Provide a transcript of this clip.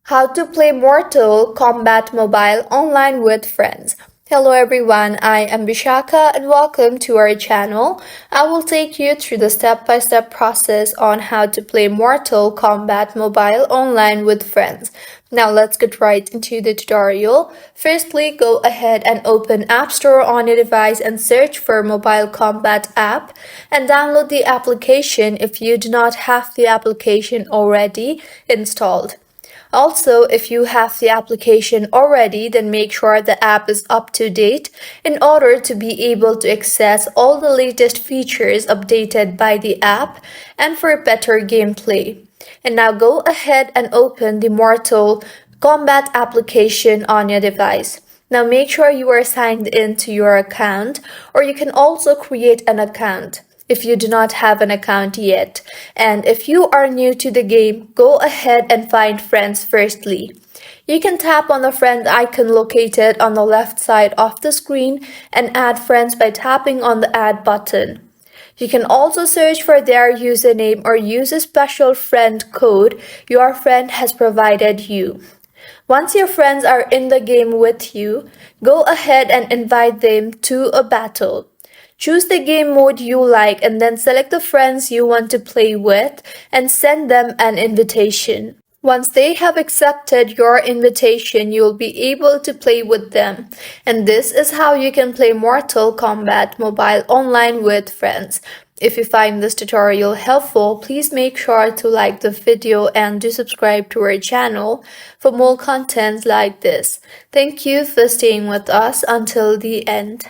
How to play Mortal Kombat Mobile online with friends. Hello everyone, I am Bishaka and welcome to our channel. I will take you through the step-by-step process on how to play Mortal Kombat Mobile online with friends. Now let's get right into the tutorial. Firstly, go ahead and open App Store on your device and search for Mobile Combat app and download the application if you do not have the application already installed. Also, if you have the application already, then make sure the app is up to date in order to be able to access all the latest features updated by the app and for better gameplay. And now go ahead and open the Mortal Kombat application on your device. Now make sure you are signed in to your account, or you can also create an account if you do not have an account yet. And if you are new to the game, go ahead and find friends firstly. You can tap on the friend icon located on the left side of the screen and add friends by tapping on the add button. You can also search for their username or use a special friend code your friend has provided you. Once your friends are in the game with you, go ahead and invite them to a battle. Choose the game mode you like and then select the friends you want to play with and send them an invitation. Once they have accepted your invitation, you'll be able to play with them. And this is how you can play Mortal Kombat Mobile online with friends. If you find this tutorial helpful, please make sure to like the video and do subscribe to our channel for more content like this. Thank you for staying with us until the end.